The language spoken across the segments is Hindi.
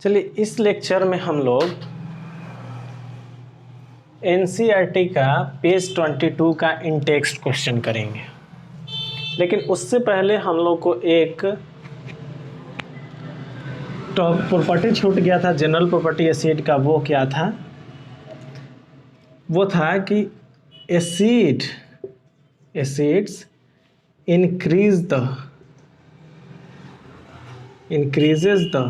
चलिए इस लेक्चर में हम लोग एनसीईआरटी का पेज 22 का इन टेक्स्ट क्वेश्चन करेंगे। लेकिन उससे पहले हम लोग को एक प्रॉपर्टी छूट गया था जनरल प्रॉपर्टी एसिड का। वो क्या था? वो था कि acids increases the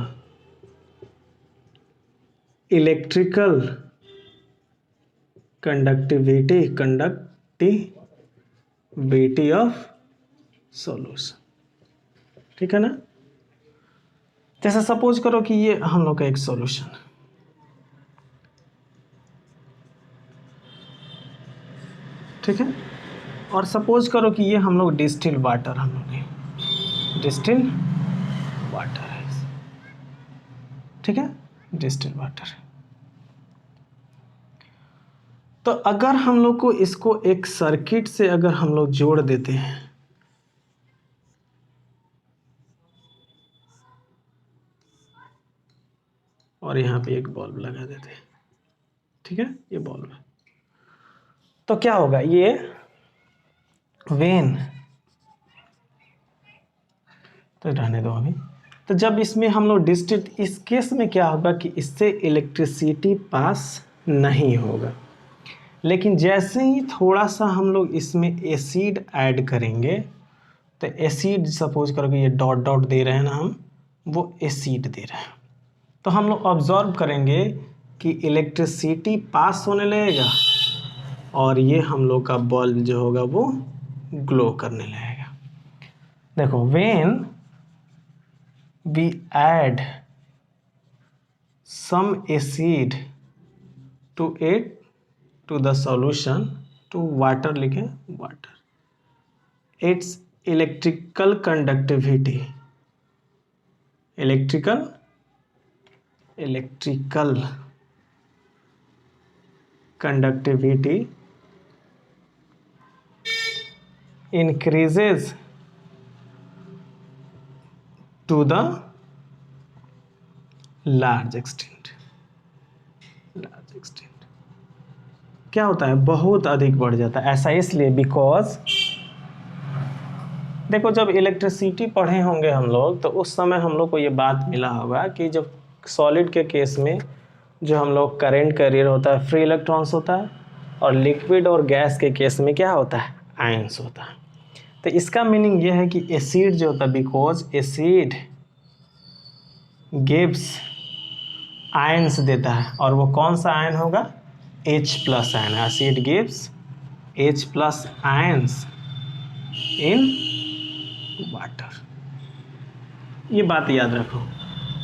electrical conductivity of solution। ठीक है ना? जैसे सपोज करो कि ये हम लोग का एक सॉल्यूशन, ठीक है, और सपोज करो कि ये हम लोग डिस्टिल वाटर है, ठीक है, डिस्टिल वाटर। तो अगर हम लोग को इसको एक सर्किट से अगर हम लोग जोड़ देते हैं, और यहाँ पे एक बल्ब लगा देते हैं, ठीक है, ये बल्ब है, तो क्या होगा? ये वेन, तो रहने दो अभी। तो जब इसमें हम लोग डिस्टिल, इस केस में क्या होगा कि इससे इलेक्ट्रिसिटी पास नहीं होगा। लेकिन जैसे ही थोड़ा सा हम लोग इसमें एसिड ऐड करेंगे, तो एसिड सपोज करो कि ये डॉट डॉट दे रहे हैं ना हम, वो एसिड दे रहे हैं, तो हम लोग ऑब्जर्व करेंगे कि इलेक्ट्रिसिटी पास होने लगेगा और ये हम लोग का बल्ब जो होगा वो ग्लो करने लगेगा। देखो, when we add some acid to the solution, to water लिखे, water, its electrical conductivity increases to the large extent। क्या होता है? बहुत अधिक बढ़ जाता है। ऐसा इसलिए बिकॉज देखो, जब इलेक्ट्रिसिटी पढ़े होंगे हम लोग, तो उस समय हम लोग को ये बात मिला होगा कि जब सॉलिड के केस में जो हम लोग करेंट कैरियर होता है, फ्री इलेक्ट्रॉन्स होता है, और लिक्विड और गैस के केस में क्या होता है? आयंस होता है। तो इसका मीनिंग ये है कि एसिड जो होता है, बिकॉज एसिड गिव्स आयंस देता है, और वो कौन सा आयन होगा? H+ ion. Acid gives H+ ions in water. ये बात याद रखो।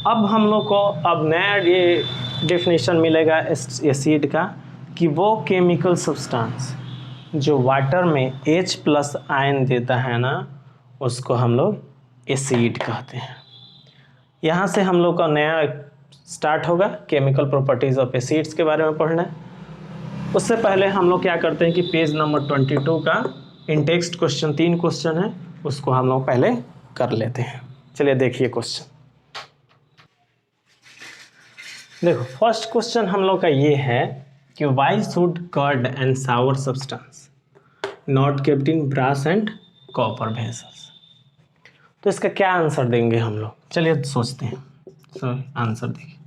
अब हम लोग को अब नया ये डेफिनेशन मिलेगा एसिड का, कि वो केमिकल सब्सटेंस जो वाटर में H+ आयन देता है ना, उसको हम लोग एसिड कहते हैं। यहाँ से हम लोग का नया स्टार्ट होगा केमिकल प्रॉपर्टीज ऑफ एसिड्स के बारे में पढ़ना है। उससे पहले हम लोग क्या करते हैं कि पेज नंबर 22 का इन टेक्स्ट क्वेश्चन, 3 क्वेश्चन है, उसको हम लोग पहले कर लेते हैं। चलिए देखिए क्वेश्चन। देखो, फर्स्ट क्वेश्चन हम लोग का ये है कि why should curd and sour substance not kept in brass and copper vessels. तो इसका क्या आंसर देंगे हम लोग? चलिए सोचते हैं। आंसर देखिए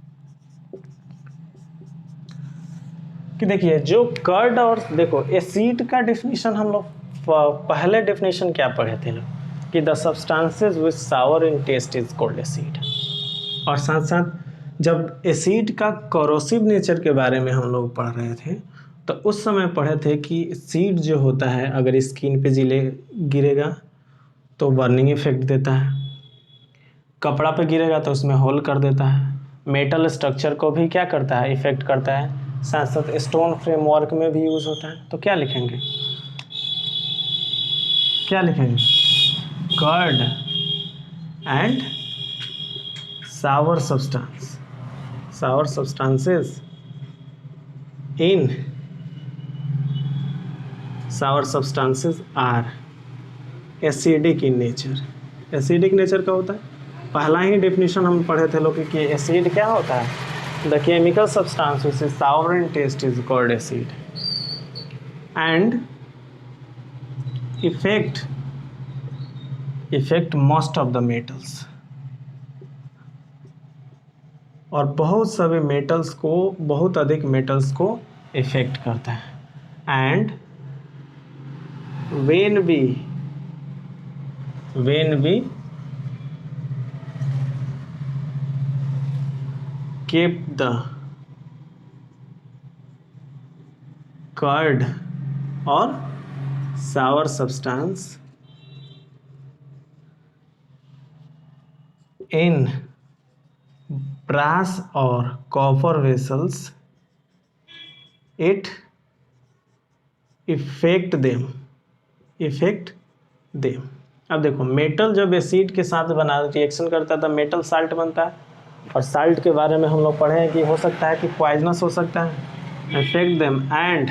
कि देखिए जो कर्ड और देखो एसिड का डेफिनेशन हम लोग पहले डेफिनेशन क्या पढ़े थे लोग कि the substances which sour in taste is called acid. और साथ साथ जब एसिड का कोरोसिव नेचर के बारे में हम लोग पढ़ रहे थे, तो उस समय पढ़े थे कि एसिड जो होता है अगर स्किन पे गिरेगा तो बर्निंग इफेक्ट देता है, कपड़ा पे गिरेगा तो उसमें होल कर देता है, मेटल स्ट्रक्चर को भी क्या करता है? इफेक्ट करता है, साथ साथ स्टोन फ्रेमवर्क में भी यूज होता है। तो क्या लिखेंगे? Curd and sour substances are acidic in nature. Acidic nature का होता है पहला ही डेफिनेशन हम पढ़े थे लोग कि एसिड क्या होता है, the chemical substance which is sour in taste is called acid and effect most of the metals, और बहुत सभी मेटल्स को, बहुत अधिक मेटल्स को इफेक्ट करता है। And when we keep the curd or sour substance in brass or copper vessels, it affect them। अब देखो मेटल जब एसिड के साथ बना रिएक्शन करता है तब मेटल साल्ट बनता है, और साल्ट के बारे में हम लोग पढ़े हैं कि हो सकता है कि पॉइजनस हो सकता है। Affect them and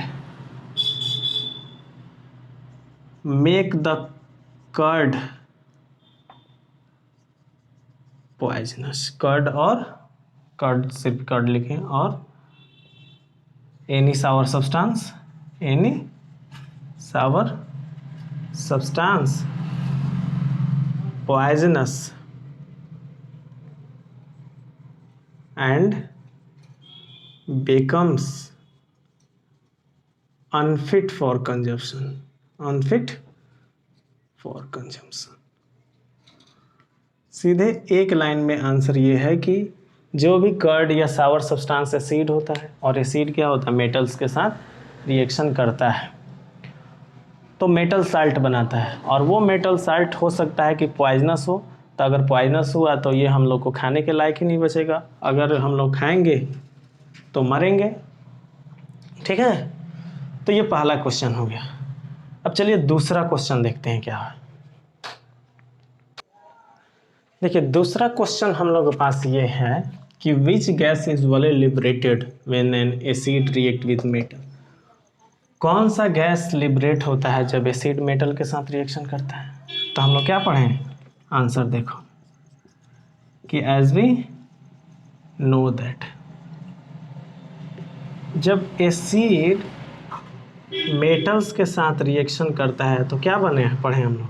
make the curd poisonous. Curd और कर्ड, सिर्फ कर्ड लिखें, और any sour substance poisonous and becomes unfit for consumption। सीधे एक लाइन में आंसर ये है कि जो भी कर्ड या सावर सब्सटेंस एसिड होता है, और एसिड क्या होता है, मेटल्स के साथ रिएक्शन करता है तो मेटल साल्ट बनाता है, और वो मेटल साल्ट हो सकता है कि पॉइजनस हो। तो अगर पॉइजनस हुआ तो ये हम लोग को खाने के लायक ही नहीं बचेगा, अगर हम लोग खाएंगे तो मरेंगे। ठीक है, तो ये पहला क्वेश्चन हो गया। अब चलिए दूसरा क्वेश्चन देखते हैं क्या है। देखिए दूसरा क्वेश्चन हम लोग के पास ये है कि which gas is usually liberated when an acid react with metal. कौन सा गैस लिबरेट होता है जब एसिड मेटल के साथ रिएक्शन करता है? तो हम लोग क्या पढ़ें, आंसर देखो कि एज वी नो दैट जब एसिड मेटल्स के साथ रिएक्शन करता है तो क्या बने, पढ़े हम लोग,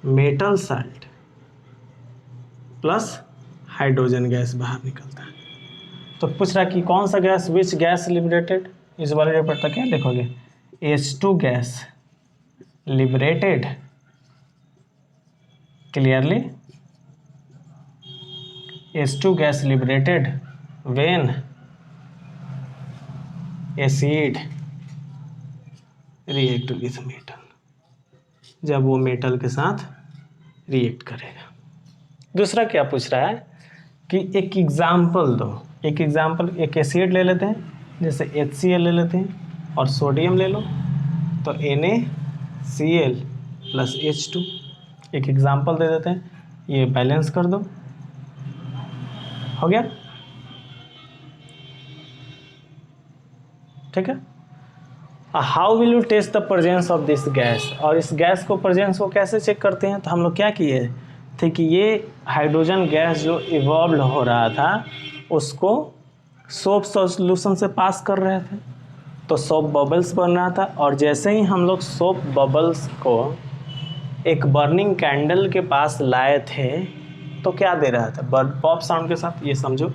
metal salt plus hydrogen gas बाहर निकलता है। तो पूछ रहा कि कौन सा गैस, विच गैस लिबरेटेड, इस वाले पढ़ता क्या लिखोगे, H2 gas liberated clearly, H2 gas liberated when acid react with metal, जब वो मेटल के साथ रिएक्ट करेगा। दूसरा क्या पूछ रहा है कि एक एग्जाम्पल दो, एक एक एसिड ले लेते हैं, जैसे HCl ले लेते हैं और सोडियम ले लो, तो NaCl प्लस H2, एक एग्जाम्पल दे देते हैं, ये बैलेंस कर दो, हो गया। ठीक है, how will you test the presence of this gas, और इस गैस को प्रेजेंस को कैसे चेक करते हैं? तो हम लोग क्या किए थे कि ये हाइड्रोजन गैस जो इवॉल्व हो रहा था उसको सोप सॉल्यूशन से पास कर रहे थे, तो सोप बबल्स बन रहा था, और जैसे ही हम लोग सोप बबल्स को एक बर्निंग कैंडल के पास लाए थे तो क्या दे रहा था, पॉप साउंड के साथ। ये समझो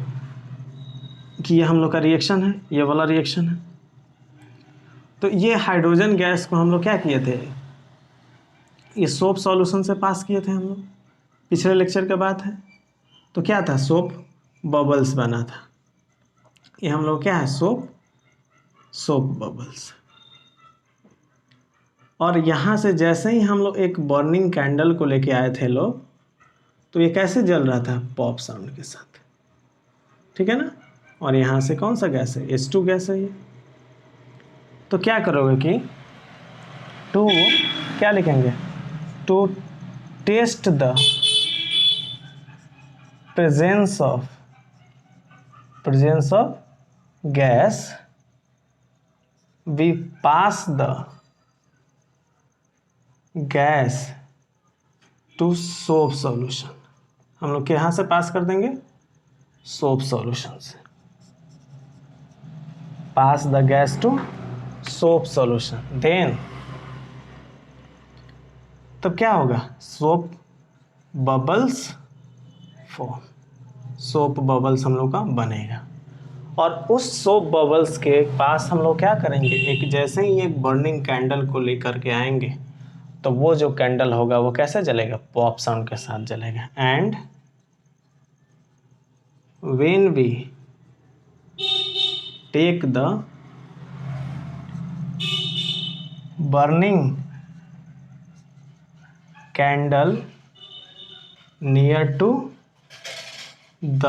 कि ये हम लोग का रिएक्शन है, ये वाला रिएक्शन है। तो ये हाइड्रोजन गैस को हम लोग क्या किए थे, ये सोप सॉल्यूशन से पास किए थे हम लोग, पिछले लेक्चर के बात है। तो क्या था, सोप बबल्स बना था, ये हम लोग क्या है, सोप बबल्स। और यहाँ से जैसे ही हम लोग एक बर्निंग कैंडल को लेके आए थे लोग, तो ये कैसे जल रहा था, पॉप साउंड के साथ, ठीक है ना। और यहाँ से कौन सा गैस है, H2 गैस है ये। तो क्या करोगे कि टू क्या लिखेंगे, to test the presence of gas we pass the gas to soap solution। हम लोग यहाँ से पास कर देंगे सोप सॉल्यूशन से, pass the gas to soap solution, then तब क्या होगा, soap bubbles form, soap bubbles हम लोग का बनेगा। और उस सोप बबल्स के पास हम लोग क्या करेंगे, एक जैसे ही एक बर्निंग कैंडल को लेकर के आएंगे तो वो जो कैंडल होगा वो कैसे जलेगा, पॉप साउंड के साथ जलेगा। And when we take the burning candle near to the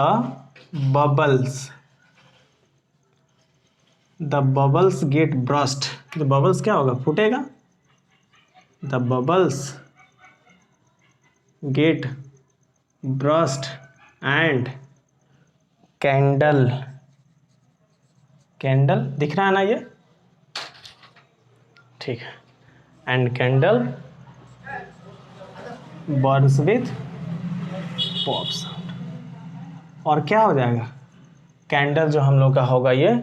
bubbles, the bubbles get burst, the bubbles क्या होगा, फूटेगा, the bubbles get burst and candle, candle दिख रहा है ना ये, ठीक है, and candle burns with pop sound. और क्या हो जाएगा, कैंडल जो हम लोग का होगा ये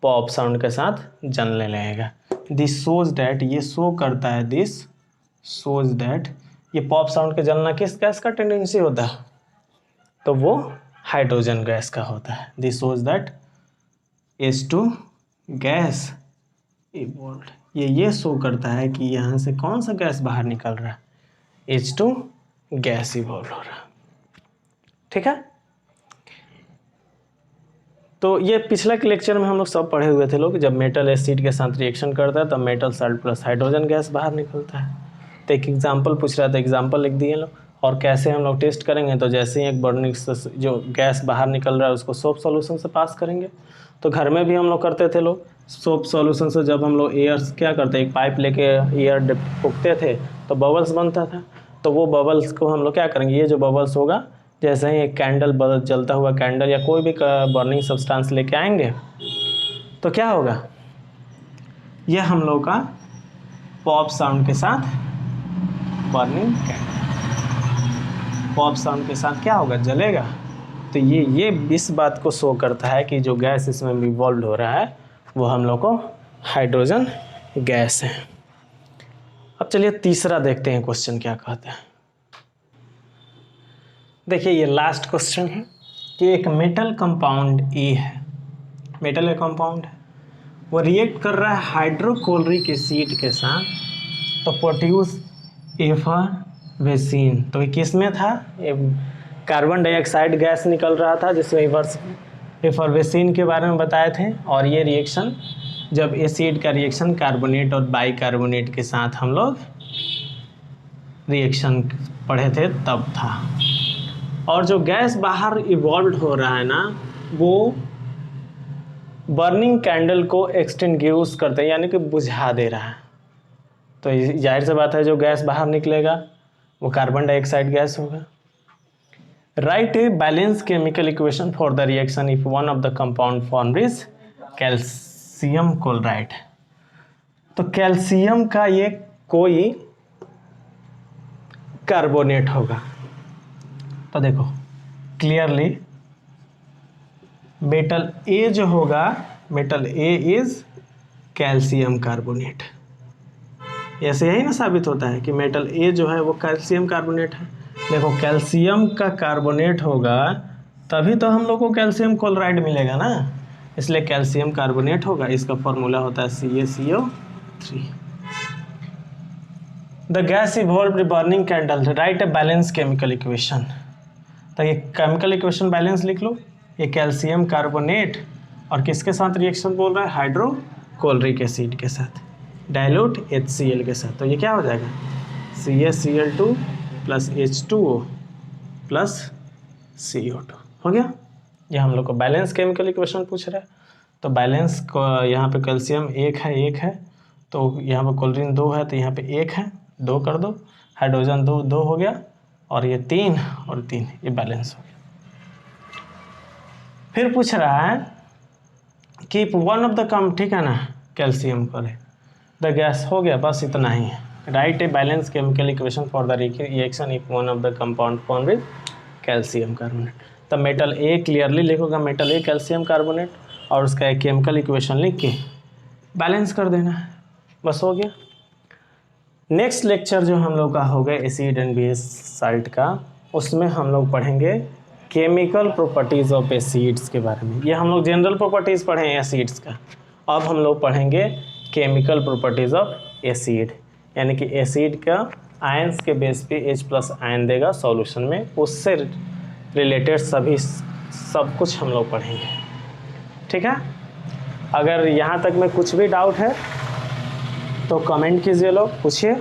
पॉप साउंड के साथ जलने लगेगा। दिस शोज डैट, ये शो करता है, दिस शोज डैट, ये पॉप साउंड के जलना किस गैस का टेंडेंसी होता है, तो वो हाइड्रोजन गैस का होता है। This shows that H2 gas evolved, ये शो करता है कि यहाँ से कौन सा गैस बाहर निकल रहा है, H2 गैस इवॉल्व हो रहा है, ठीक है। तो ये पिछला के लेक्चर में हम लोग सब पढ़े हुए थे लोग, जब मेटल एसिड के साथ रिएक्शन करता है तब metal salt plus hydrogen gas बाहर निकलता है। तो एक एग्जांपल पूछ रहा था, एग्जांपल लिख दिए लोग। और कैसे हम लोग टेस्ट करेंगे, तो जैसे ही एक बर्निंग जो गैस बाहर निकल रहा है उसको सोप सॉल्यूशन से पास करेंगे। तो घर में भी हम लोग करते थे लोग, सोप सॉल्यूशन से जब हम लोग एयर क्या करते, एक पाइप लेके एयर फूकते थे तो बबल्स बनता था। तो वो बबल्स को हम लोग क्या करेंगे, ये जो बबल्स होगा, जैसे ही एक कैंडल जलता हुआ कैंडल या कोई भी बर्निंग सब्सटेंस लेके आएंगे तो क्या होगा, ये हम लोग का पॉप साउंड के साथ बर्निंग कैंडल पॉप साउंड के साथ क्या होगा, जलेगा। तो ये इस बात को शो करता है कि जो गैस इसमें इवॉल्व हो रहा है वो हम लोग को हाइड्रोजन गैस है। अब चलिए तीसरा देखते हैं क्वेश्चन क्या कहता है। देखिए ये लास्ट क्वेश्चन है कि एक मेटल कंपाउंड ए है, मेटल का कंपाउंड है, वो रिएक्ट कर रहा है हाइड्रोक्लोरिक एसिड के साथ तो प्रोड्यूस एफरवेसिन। तो ये किस में था, कार्बन डाइऑक्साइड गैस निकल रहा था जिसमें एफरवेसिन के बारे में बताए थे। और ये रिएक्शन जब एसिड का रिएक्शन कार्बोनेट और बाइकार्बोनेट के साथ हम लोग रिएक्शन पढ़े थे तब था। और जो गैस बाहर इवॉल्व हो रहा है ना, वो बर्निंग कैंडल को एक्सटिंग्विश करते हैं, यानी कि बुझा दे रहा है। तो जाहिर सी बात है जो गैस बाहर निकलेगा वो कार्बन डाइऑक्साइड गैस होगा। Right a balance chemical equation for the reaction if one of the compound form is calcium chloride. तो कैल्शियम का ये कोई कार्बोनेट होगा। तो देखो क्लियरली मेटल ए जो होगा, metal A is calcium carbonate. ऐसे यही ना साबित होता है कि मेटल ए जो है वो कैल्शियम कार्बोनेट है। देखो कैल्शियम का कार्बोनेट होगा तभी तो हम लोग को कैल्शियम क्लोराइड मिलेगा ना, इसलिए कैल्शियम कार्बोनेट होगा। इसका फॉर्मूला होता है CaCO3। The gas evolved burning candle, right a balance chemical equation. तो ये केमिकल इक्वेशन बैलेंस लिख लो। ये कैल्शियम कार्बोनेट और किसके साथ रिएक्शन बोल रहा है, हाइड्रोक्लोरिक एसिड के साथ, डाइल्यूट HCl के साथ। तो ये क्या हो जाएगा, CaCl2 plus H2O plus CO2 हो गया। ये हम लोग को बैलेंस केमिकल इक्वेशन पूछ रहा है। तो बैलेंस को यहाँ पे कैल्शियम एक है, तो यहाँ पे क्लोरीन 2 है, तो यहाँ पे 1 है, 2 कर दो, हाइड्रोजन 2 हो गया, और ये 3 और 3, ये बैलेंस हो गया। फिर पूछ रहा है कि वन ऑफ द कम, ठीक है ना, कैल्शियम करे द गैस, हो गया, बस इतना ही है। Write a balance chemical equation for the reaction if one of the compound form with calcium carbonate. तब मेटल ए क्लियरली लिखोगा मेटल ए कैल्शियम कार्बोनेट और उसका एक केमिकल इक्वेशन लिख के बैलेंस कर देना है, बस हो गया। नेक्स्ट लेक्चर जो हम लोग का होगा एसिड एंड बेस साल्ट का, उसमें हम लोग पढ़ेंगे केमिकल प्रॉपर्टीज़ ऑफ एसिड्स के बारे में। ये हम लोग जनरल प्रॉपर्टीज़ पढ़े हैं एसिड्स का, अब हम लोग पढ़ेंगे केमिकल प्रॉपर्टीज़ ऑफ एसिड, यानी कि एसिड का आयंस के बेस पे H+ आयन देगा सॉल्यूशन में, उससे रिलेटेड सब कुछ हम लोग पढ़ेंगे। ठीक है, अगर यहाँ तक में कुछ भी डाउट है तो कमेंट कीजिए, लोग पूछिए।